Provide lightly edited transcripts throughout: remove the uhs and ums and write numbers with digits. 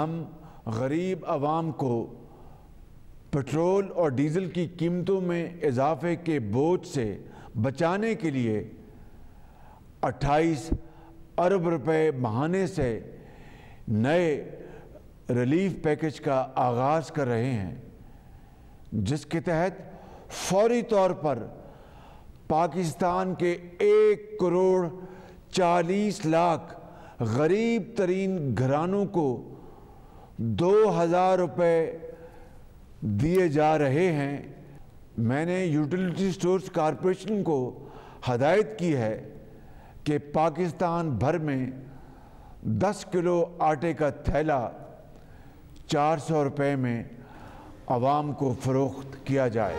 हम गरीब आवाम को पेट्रोल और डीज़ल की कीमतों में इजाफे के बोझ से बचाने के लिए 28 अरब रुपए बहाने से नए रिलीफ पैकेज का आगाज़ कर रहे हैं, जिसके तहत फौरी तौर पर पाकिस्तान के 1 करोड़ 40 लाख गरीब तरीन घरानों को 2000 रुपये दिए जा रहे हैं। मैंने यूटिलिटी स्टोर्स कॉरपोरेशन को हदायत की है कि पाकिस्तान भर में 10 किलो आटे का थैला 400 रुपये में आवाम को फ़रोख्त किया जाए।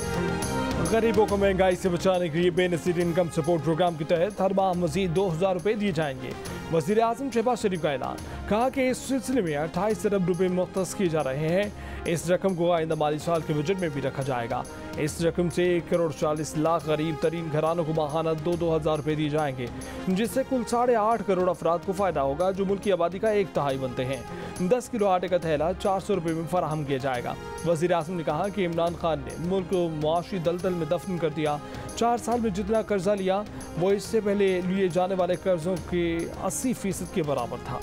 गरीबों को महंगाई से बचाने के लिए बेनज़ीर इनकम सपोर्ट प्रोग्राम के तहत हर माह मज़ीद 2000 रुपये दिए जाएंगे। वज़ीर आज़म शहबाज शरीफ का ऐलान। कहा कि इस सिलसिले में 28 अरब रुपये मुख्तस किए जा रहे हैं। इस रकम को आइंदा माली साल के बजट में भी रखा जाएगा। इस रकम से 1 करोड़ 40 लाख गरीब तरीन घरानों को माहाना 2-2 रुपये दिए जाएंगे, जिससे कुल 8.5 करोड़ अफराद को फ़ायदा होगा, जो मुल्क की आबादी का 1/3 बनते हैं। 10 किलो आटे का थैला 400 रुपये में फराहम किया जाएगा। वज़ीर आज़म ने कहा कि इमरान खान ने मुल्क को मुआशी दलदल में दफन कर दिया। 4 साल में जितना कर्जा लिया वो इससे पहले लिए जाने वाले कर्जों के 80% के बराबर था।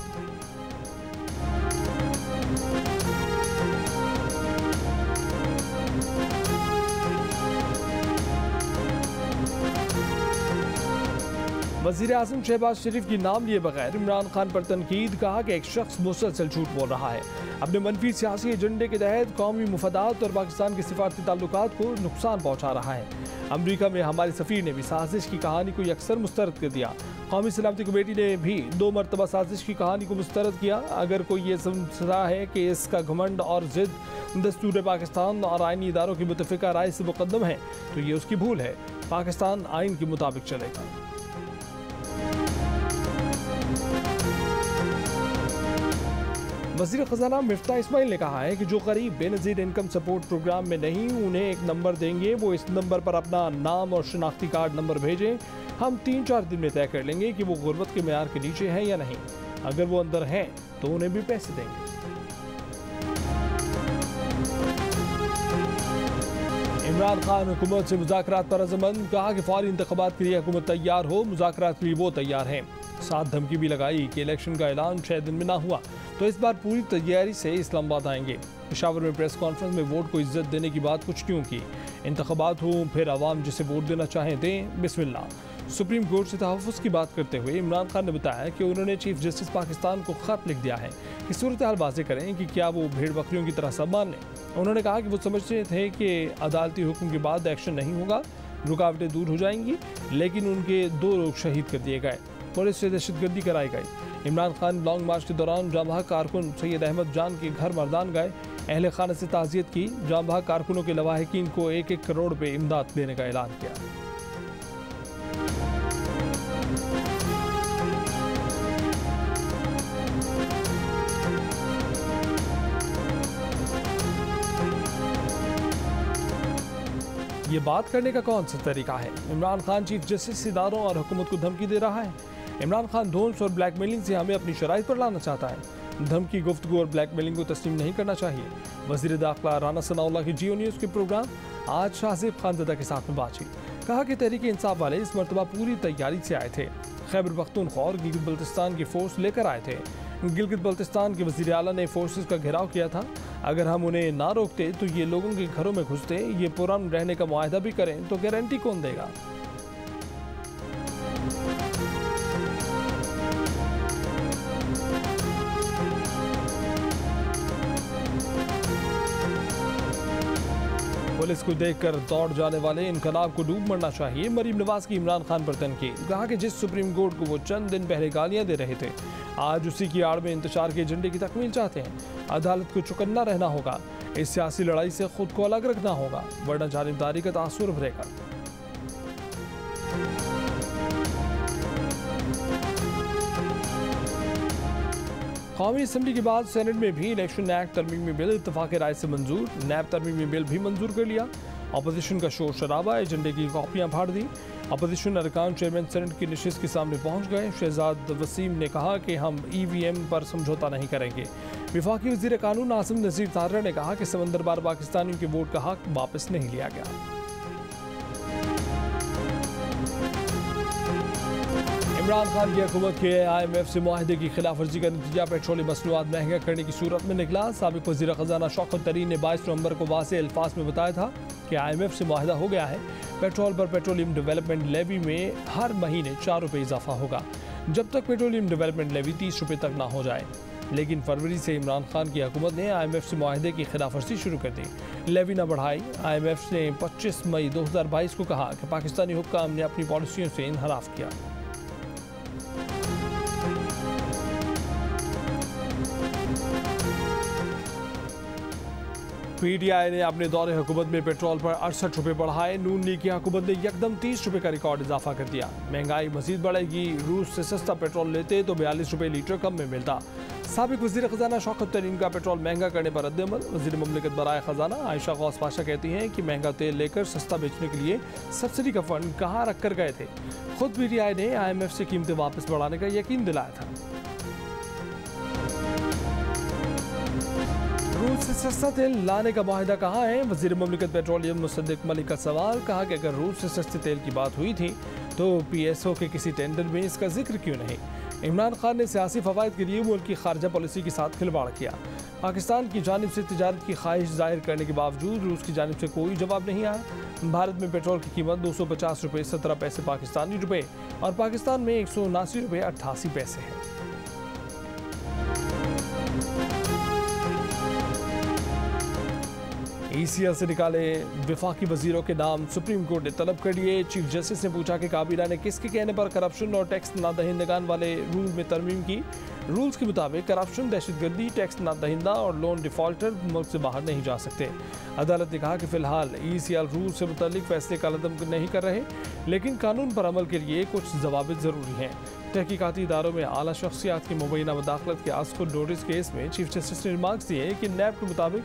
वज़ीर आज़म शहबाज शरीफ की नाम लिए बगैर इमरान खान पर तनकीद। कहा कि एक शख्स मुसलसल झूठ बोल रहा है, अपने मनफी सियासी एजेंडे के तहत कौमी मुफादात और पाकिस्तान के सिफारती ताल्लुकात को नुकसान पहुँचा रहा है। अमरीका में हमारे सफ़ीर ने भी साजिश की कहानी को यकसर मुस्तरद कर दिया। कौमी सलामती कमेटी ने भी 2 मरतबा साजिश की कहानी को मुस्तरद किया। अगर कोई ये समझता है कि इसका घमंड और ज़िद दस्तूर पाकिस्तान और आइनी इदारों की मुतफ़िका राय से मुकद्दम है तो ये उसकी भूल है। पाकिस्तान आइन के मुताबिक चलेगा। वज़ीर ख़ज़ाना मिफ्ता इस्माइल ने कहा है कि जो गरीब बेनज़ीर इनकम सपोर्ट प्रोग्राम में नहीं, उन्हें एक नंबर देंगे। वो इस नंबर पर अपना नाम और शनाख्ती कार्ड नंबर भेजें। हम 3-4 दिन में तय कर लेंगे कि वो गुर्बत के मेयार के नीचे हैं या नहीं। अगर वो अंदर हैं तो उन्हें भी पैसे देंगे। इमरान खान हुकूमत से मुज़ाकरात पर अज़मंद। कहा कि फौरी इंतख़ाबात के लिए हुकूमत तैयार हो, मुज़ाकरात के लिए वो तैयार हैं। साथ धमकी भी लगाई कि इलेक्शन का ऐलान 6 दिन में ना हुआ तो इस बार पूरी तैयारी से इस्लामाबाद आएंगे। पेशावर में प्रेस कॉन्फ्रेंस में वोट को इज्जत देने की बात कुछ क्यों की। इंतखाबात हो फिर आवाम जिसे वोट देना चाहें दें, बिस्मिल्लाह। सुप्रीम कोर्ट से तहफ़्फ़ुज़ की बात करते हुए इमरान खान ने बताया कि उन्होंने चीफ जस्टिस पाकिस्तान को ख़त लिख दिया है कि सूरत हाल वाज़ेह करें कि क्या वो भेड़ बकरियों की तरह सब मान लें। उन्होंने कहा कि वो समझते थे कि अदालती हुक्म के बाद एक्शन नहीं होगा, रुकावटें दूर हो जाएंगी, लेकिन उनके 2 लोग शहीद कर दिए गए, पुलिस से दहशतगर्दी कराई गई। इमरान खान लॉन्ग मार्च के दौरान जामबहा कारकुन सैयद अहमद जान के घर मर्दान गए, अहले खाना से ताज़ियत की। जामबहा कारकुनों के लवाहिकीन को 1-1 करोड़ रुपये इमदाद देने का ऐलान किया। ये बात करने का कौन सा तरीका है? इमरान खान चीफ जस्टिस इदारों और हुकूमत को धमकी दे रहा है। इमरान खान धोन्स और ब्लैकमेलिंग से हमें अपनी शराइत पर लाना चाहता है। धमकी, गुफ्तगू और ब्लैकमेलिंग को तस्लीम नहीं करना चाहिए। वज़ीर दाखिला राना सनाउल्लाह की जियो न्यूज़ के प्रोग्राम आज शाहज़ेब खानज़दा के साथ में बातचीत। कहा कि तहरीक इंसाफ वाले इस मरतबा पूरी तैयारी से आए थे। खैबर पख्तूनख्वा और गिलगित बल्तिस्तान की फोर्स लेकर आए थे। गिलगित बल्तिस्तान के वज़ीर आला ने फोर्सेस का घेराव किया था। अगर हम उन्हें ना रोकते तो ये लोगों के घरों में घुसते, ये पुरअमन रहने का मुआहदा भी करें तो गारंटी कौन देगा? पुलिस को देखकर दौड़ जाने वाले इनकलाब को डूब मरना चाहिए। मरीम नवाज की इमरान खान पर तनकीद। कहा कि जिस सुप्रीम कोर्ट को वो चंद दिन पहले गालियां दे रहे थे, आज उसी की आड़ में इंतशार के एजेंडे की तकमील चाहते हैं। अदालत को चौकन्ना रहना होगा। इस सियासी लड़ाई से खुद को अलग रखना होगा, वरना जानिबदारी का तासुर भरेगा। कौमी असम्बली के बाद सेनेट में भी इलेक्शन एक्ट तरमीमी बिल इत्तफाक राय से मंजूर। नैब तरमीमी बिल भी मंजूर कर लिया। अपोजिशन का शोर शराबा, एजेंडे की कॉपियां फाड़ दी। अपोजिशन अरकान चेयरमैन सेनेट की नशिस्त के सामने पहुंच गए। शहजाद वसीम ने कहा कि हम EVM पर समझौता नहीं करेंगे। वफाकी वज़ीर कानून आसिम नज़ीर तारड़ ने कहा कि समंदर पार पाकिस्तानियों के वोट का हक वापस नहीं लिया गया। इमरान खान की हुकूमत के IMF से मुआहदे की खिलाफ वर्जी का नतीजा पेट्रोलियम मसनूआत महंगा करने की सूरत में निकला। साबिक वज़ीर ख़ज़ाना शौकत तरीन ने 22 नवंबर को वाज़ेह अल्फाज में बताया था कि IMF से मुआहदा हो गया है। पेट्रोल पर पेट्रोलियम डेवलपमेंट लेवी में हर महीने 4 रुपये इजाफा होगा जब तक पेट्रोलियम डेवलपमेंट लेवी 30 रुपये तक ना हो जाए। लेकिन फरवरी से इमरान खान की हुकूमत ने IMF से मुआहदे की खिलाफ वर्जी शुरू कर दी, लेवी न बढ़ाई। IMF ने 25 मई 2022 को कहा कि पाकिस्तानी हुक्काम ने अपनी पॉलिसियों से इनहराफ किया। PTI ने अपने दौरे हुकूमत में पेट्रोल पर 68 रुपये बढ़ाए। नून लीग की हुकूमत ने यकदम 30 रुपये का रिकॉर्ड इजाफा कर दिया। महंगाई मजीद बढ़ेगी। रूस से सस्ता पेट्रोल लेते तो 42 रुपये लीटर कम में मिलता। साबिक वज़ीर ख़ज़ाना शौकत तरीन का पेट्रोल महंगा करने पर रद्द-ए-अमल। वज़ीर मुमलिकत बराए ख़ज़ाना आयशा गौस पाशा कहती हैं कि महंगा तेल लेकर सस्ता बेचने के लिए सब्सिडी का फंड कहाँ रख कर गए थे। खुद PTI ने IMF से कीमतें वापस बढ़ाने का यकीन दिलाया था। रूस से सस्ता तेल लाने का मुआहदा कहाँ है? वज़ीर मुमलिकत पेट्रोलियम मुसद्दिक मलिक का सवाल। कहा कि अगर रूस से सस्ते तेल की बात हुई थी तो PSO के किसी टेंडर में इसका जिक्र क्यों नहीं? इमरान खान ने सियासी फ़वाइद के लिए मुल्क की खारजा पॉलिसी के साथ खिलवाड़ किया। पाकिस्तान की जानिब से तिजारत की ख्वाहिश जाहिर करने के बावजूद रूस की जानिब से कोई जवाब नहीं आया। भारत में पेट्रोल की कीमत 250 रुपये 17 पैसे पाकिस्तानी रुपये और पाकिस्तान में 179 रुपये 88 पैसे है। ECL से निकाले वफाकी वजीरों के नाम सुप्रीम कोर्ट ने तलब कर लिए। चीफ जस्टिस ने पूछा कि काबीना ने किसके कहने पर करप्शन और टैक्स नादहिंदगान वाले रूल में तरमीम की। रूल्स के मुताबिक करप्शन, दहशतगर्दी, टैक्स नादहिंदा और लोन डिफॉल्टर मुल्क से बाहर नहीं जा सकते। अदालत ने कहा कि फ़िलहाल ECL रूल से मुतल्लिक फैसले कलअदम नहीं कर रहे, लेकिन कानून पर अमल के लिए कुछ जवाबित ज़रूरी हैं। तहकीकाती इदारों में आला शख्सियात की मुबैना मदाखलत के आसफुल नोटिस केस में चीफ जस्टिस ने रिमार्क्स दिए कि नैब के मुताबिक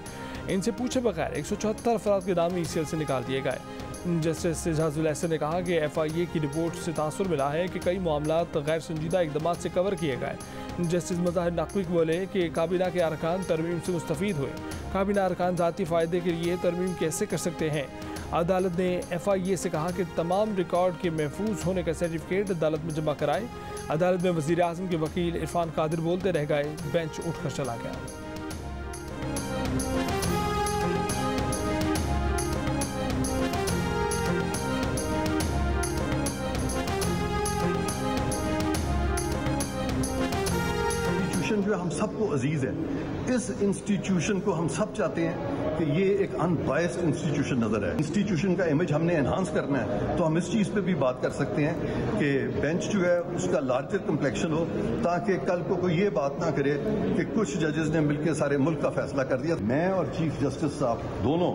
इनसे पूछे बगैर 174 अफराद के नाम ECL से निकाल दिए गए। जस्टिस एजाजुल एहसन ने कहा कि FIA की रिपोर्ट से तासुर मिला है कि कई मामलात गैर संजीदा इकदाम से कवर किए गए। जस्टिस मज़ाहिर नकवी बोले कि काबीना के अरकान तरमीम से मुस्तफ़ीद हुए। काबीना अरकान ज़ाती फ़ायदे के लिए तरमीम कैसे कर सकते हैं? अदालत ने FIA से कहा कि तमाम रिकॉर्ड के महफूज होने का सर्टिफिकेट अदालत में जमा कराए। अदालत में वज़ीर आज़म के वकील इरफान कादिर बोलते रह गए, बेंच उठकर चला गया। जो हम सबको अजीज है, इस इंस्टीट्यूशन को हम सब चाहते हैं कि ये एक अनबायस्ड इंस्टीट्यूशन नजर है। इंस्टीट्यूशन का इमेज हमने एनहांस करना है, तो हम इस चीज पे भी बात कर सकते हैं कि बेंच जो है उसका लार्जर कम्प्लेक्शन हो, ताकि कल को कोई ये बात ना करे कि कुछ जजेस ने मिलकर सारे मुल्क का फैसला कर दिया। मैं और चीफ जस्टिस साहब दोनों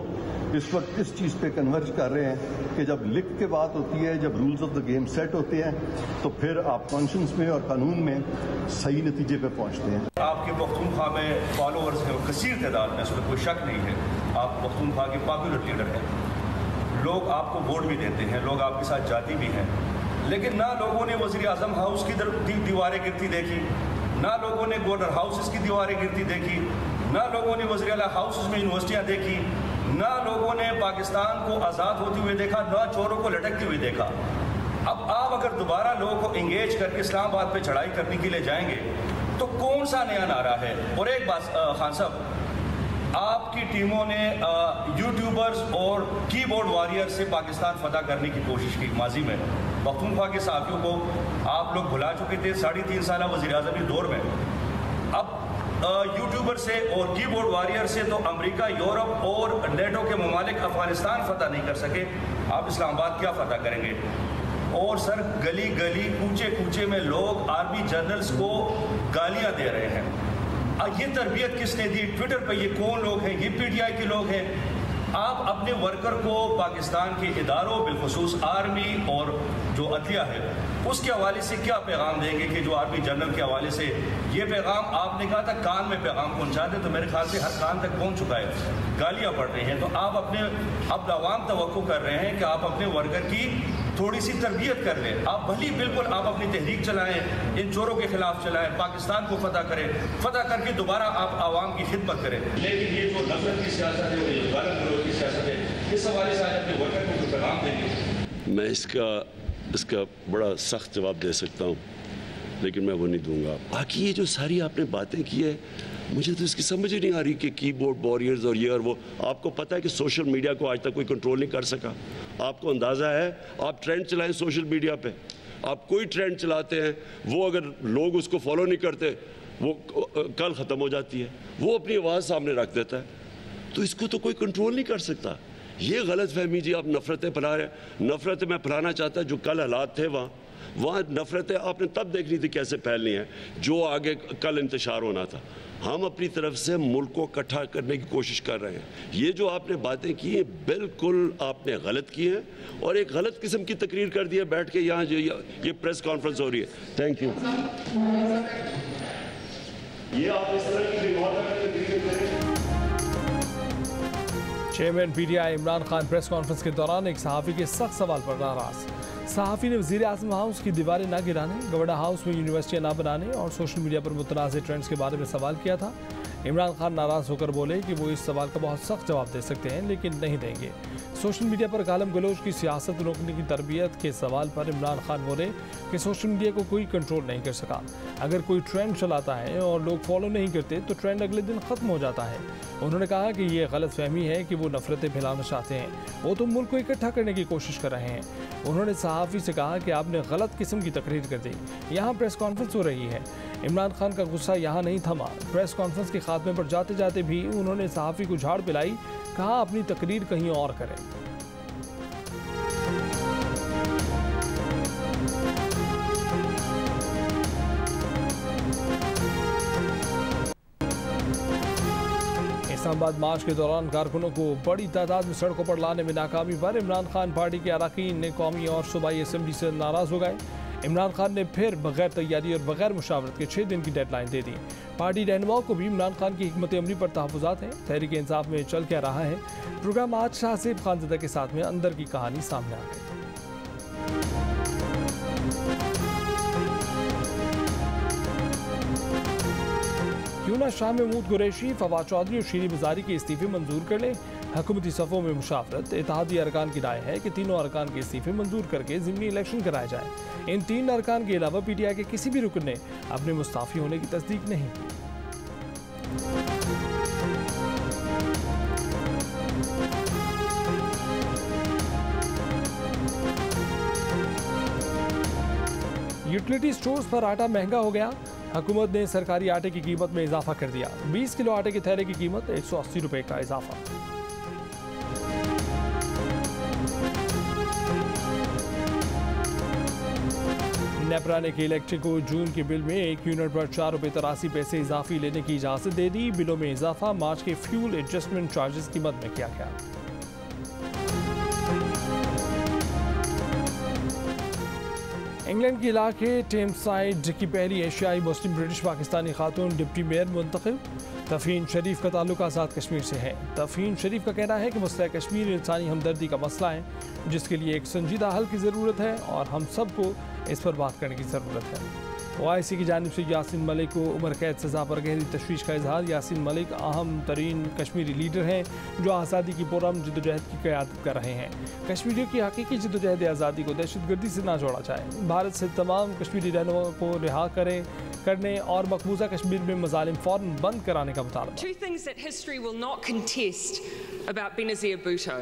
इस वक्त इस चीज पे कन्वर्ज कर रहे हैं कि जब लिख के बात होती है, जब rules of the game set होते हैं, तो फिर आप कॉन्शियंस में और कानून में सही नतीजे पे पहुंचते हैं। आपके पख्तूनख्वा में फॉलोअर्स हैं, कसीर तादाद में, इसमें कोई शक नहीं है। आप पख्तूनख्वा के पॉपुलर लीडर हैं, लोग आपको वोट भी देते हैं, लोग आपके साथ जाती भी हैं, लेकिन ना लोगों ने वज़ीर आज़म हाउस की दीवारें गिरती देखी, ना लोगों ने गवर्नर हाउसेस की दीवारें गिरती देखी, ना लोगों ने वज़ीर आला हाउसेस में यूनिवर्सिटियाँ देखी, ना लोगों ने पाकिस्तान को आज़ाद होते हुए देखा, ना चोरों को लटकते हुए देखा। अब आप अगर दोबारा लोगों को इंगेज करके इस्लामाबाद पे चढ़ाई करने के लिए जाएंगे तो कौन सा नया नारा है? और एक बात खान साहब, आपकी टीमों ने यूट्यूबर्स और कीबोर्ड वॉरियर से पाकिस्तान फतह करने की कोशिश की। माजी में पख्तूनख्वा के साथियों को आप लोग भुला चुके थे 3.5 साल वज़ीर आज़म के दौर में। अब यूट्यूबर से और कीबोर्ड वॉरियर से तो अमेरिका, यूरोप और नेटो के ममालिक अफगानिस्तान फतह नहीं कर सके, आप इस्लामाबाद क्या फतह करेंगे? और सर गली गली कूचे कूचे में लोग आर्मी जनरल्स को गालियां दे रहे हैं। ये तरबियत किसने दी? ट्विटर पे ये कौन लोग हैं? ये PTI के लोग हैं। आप अपने वर्कर को पाकिस्तान के इदारों, बिलखुसूस आर्मी और जो अदलिया है उसके हवाले से क्या पैगाम देंगे कि जो आर्मी जनरल के हवाले से ये पैगाम आपने कहा था कान में पैगाम पहुंचा दे, तो मेरे ख्याल से हर कान तक पहुंच चुका है, गालियां पड़ रही हैं। तो आप अपने अब अवाम तवक्को कर रहे हैं कि आप अपने वर्कर की थोड़ी सी तरबियत कर लें। आप भली बिल्कुल आप अपनी तहरीक चलाएं, इन चोरों के खिलाफ चलाएं, पाकिस्तान को फतह करें, फतह करके दोबारा आप आवाम की खिदमत करें। लेकिन ये जो नफरत की सियासत है, ये गालिब गलौज की सियासत है, इस हवाले से आज अपने वर्कर को कोई पैगाम देंगे? मैं इसका बड़ा सख्त जवाब दे सकता हूँ, लेकिन मैं वो नहीं दूंगा। बाकी ये जो सारी आपने बातें की है, मुझे तो इसकी समझ ही नहीं आ रही कि कीबोर्ड वॉरियर्स और ये और वो। आपको पता है कि सोशल मीडिया को आज तक कोई कंट्रोल नहीं कर सका। आपको अंदाज़ा है, आप ट्रेंड चलाएं सोशल मीडिया पे, आप कोई ट्रेंड चलाते हैं, वो अगर लोग उसको फॉलो नहीं करते, वो कल ख़त्म हो जाती है। वो अपनी आवाज़ सामने रख देता है, तो इसको तो कोई कंट्रोल नहीं कर सकता। ये गलत फहमी जी, आप नफ़रतें फैला रहे हैं। नफ़रतें मैं फैलाना चाहता, जो कल हालात थे वहाँ नफ़रतें आपने तब देखनी थी कैसे फैलनी है, जो आगे कल इंतशार होना था। हम अपनी तरफ से मुल्क को इकट्ठा करने की कोशिश कर रहे हैं। ये जो आपने बातें की हैं, बिल्कुल आपने गलत की हैं और एक गलत किस्म की तकरीर कर दी है बैठ के यहाँ जो ये प्रेस कॉन्फ्रेंस हो रही है। Thank you. ये आप इस तरह की chairman PTI Imran Khan press conference के दौरान एक सहाफ़ी के सख्त सवाल पर नाराज। सहाफ़ी ने वज़ीर आज़म हाउस की दीवारें न गिराने, गवर्नर हाउस में यूनिवर्सिटियाँ न बनाने और सोशल मीडिया पर मुतनाज़ ट्रेंड्स के बारे में सवाल किया था। इमरान खान नाराज़ होकर बोले कि वो इस सवाल का बहुत सख्त जवाब दे सकते हैं, लेकिन नहीं देंगे। सोशल मीडिया पर गालम गलोच की सियासत रोकने की तरबियत के सवाल पर इमरान खान बोले कि सोशल मीडिया को कोई कंट्रोल नहीं कर सका। अगर कोई ट्रेंड चलाता है और लोग फॉलो नहीं करते तो ट्रेंड अगले दिन ख़त्म हो जाता है। उन्होंने कहा कि ये गलत फहमी है कि वो नफरतें फैलाना चाहते हैं, वो तो मुल्क को इकट्ठा करने की कोशिश कर रहे हैं। उन्होंने सहाफ़ी से कहा कि आपने गलत किस्म की तकरीर कर दी, यहाँ प्रेस कॉन्फ्रेंस हो रही है। इमरान खान का गुस्सा यहाँ नहीं थमा। प्रेस कॉन्फ्रेंस के खात्मे पर जाते जाते भी उन्होंने सहाफ़ी को झाड़ पिलाई, कहा अपनी तकरीर कहीं और करें। इस्लामाबाद मार्च के दौरान कारकुनों को बड़ी तादाद में सड़कों पर लाने में नाकामी पर इमरान खान पार्टी के अरकान ने कौमी और सूबाई असम्बली से नाराज़ हो गए। इमरान खान ने फिर बगैर तैयारी और बगैर मुशावरत के 6 दिन की डेडलाइन दे दी। पार्टी रहनुमाओं को भी इमरान खान की हिकमत अमली पर तहफ़्फ़ुज़ात हैं। तहरीक इंसाफ में चल क्या रहा है प्रोग्राम आज शाहसेब खानज़दा के साथ में अंदर की कहानी सामने आ गई। क्यों ना शाह महमूद कुरैशी, फवाद चौधरी और शीरी मज़ारी के इस्तीफे मंजूर कर लें। हुकूमती सफ़ों में मुशावरत। इत्तेहादी अरकान की राय है कि तीनों अरकान के इस्तीफे मंजूर करके ज़िमनी इलेक्शन कराए जाए। इन 3 अरकान के अलावा पीटीआई के किसी भी रुकन ने अपने मुस्ताफ़ी होने की तस्दीक नहीं की। यूटिलिटी स्टोर्स पर आटा महंगा हो गया। हुकूमत ने सरकारी आटे की कीमत में इजाफा कर दिया। 20 किलो आटे के थैले की कीमत 180 रुपए का इजाफा। नेपरा ने के इलेक्ट्रिक को जून के बिल में 1 यूनिट पर 4 रुपए 83 पैसे इजाफी लेने की इजाजत दे दी। बिलों में इजाफा मार्च के फ्यूल एडजस्टमेंट चार्जेस की मद में किया गया। इंग्लैंड के इलाके टेम्साइड की पहली एशियाई मुस्लिम ब्रिटिश पाकिस्तानी खातून डिप्टी मेयर मुंतखब। तफहीन शरीफ का ताल्लुक आज़ाद कश्मीर से है। तफहीन शरीफ का कहना है कि मसला कश्मीर इंसानी हमदर्दी का मसला है, जिसके लिए एक संजीदा हल की ज़रूरत है और हम सबको इस पर बात करने की ज़रूरत है। OIC की जानिब से यासीन मलिक को उम्र कैद सज़ा पर गहरी तशवीश का इजहार। यासीन मलिक अहम तरीन कश्मीरी लीडर हैं जो आज़ादी की पुरअमन जद्दोजहद की क़यादत कर रहे हैं। कश्मीरियों की हकीकी जद्दोजहद आज़ादी को दहशतगर्दी से ना जोड़ा जाए। भारत से तमाम कश्मीरी रहनुमाओं को रिहा करने और मकबूजा कश्मीर में मज़ालिम फ़ौरन बंद कराने का मुतालबा। 2 things that history will not contest about Benazir Bhutto.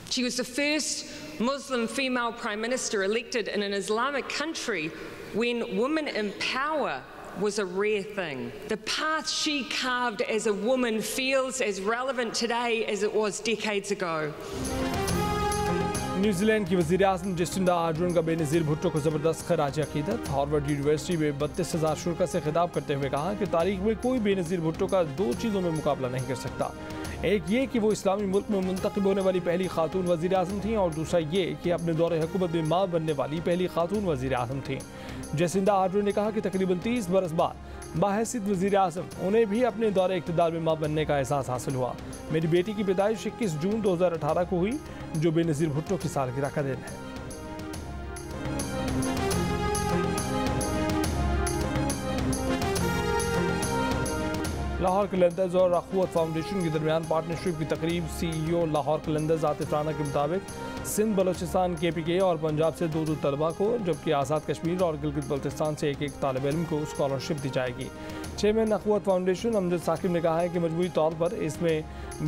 She was the first Muslim female prime minister elected in an Islamic country when women in power was a rare thing. The path she carved as a woman feels as relevant today as it was decades ago. New Zealand की वज़ीर आज़म Jacinda Ardern का बेनज़ीर भुट्टो को ज़बरदस्त खराज अक़ीदत। Harvard university में 32,000 शुरा से खिताब करते हुए कहा कि तारीख में कोई बेनज़ीर भुट्टो का 2 चीज़ों में मुकाबला नहीं कर सकता। एक ये कि वो इस्लामी मुल्क में मुंतखब होने वाली पहली खातून वज़ीर आज़म थी और दूसरा ये कि अपने दौरे हुकूमत में मां बनने वाली पहली खातून वज़ीर आज़म थी। जसिंडा आर्डर्न ने कहा कि तकरीबन 30 बरस बाद बाहैसियत वज़ीर आज़म उन्हें भी अपने दौरे इक़्तिदार में मां बनने का एहसास हासिल हुआ। मेरी बेटी की पैदाइश 21 जून 2018 को हुई, जो बेनज़ीर भुट्टो की सालगिरह का दिन है। लाहौर कलंदर्स और अखवत फाउंडेशन के दरमियान पार्टनरशिप की तकरीब। CEO लाहौर कलंदर्स आतिफ राना के मुताबिक सिंध बलोचिस्तान KPK और पंजाब से 2 तलबा को, जबकि आज़ाद कश्मीर और गिलगित बल्तिस्तान से 1 तालिब इल्म को स्कॉलरशिप दी जाएगी। चेयरमैन अखवत फाउंडेशन अमजद साकिब ने कहा है कि मजमूई तौर पर इसमें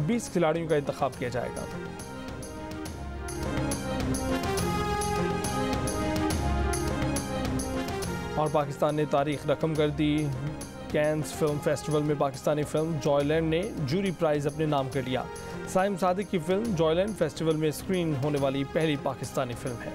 20 खिलाड़ियों का इंतखाब किया जाएगा। और पाकिस्तान ने तारीख रकम कर दी। कैन्स फिल्म फेस्टिवल में पाकिस्तानी फिल्म जॉयलैंड ने जूरी प्राइज अपने नाम कर लिया। साइम सादिक की फिल्म जॉयलैंड फेस्टिवल में स्क्रीन होने वाली पहली पाकिस्तानी फिल्म है।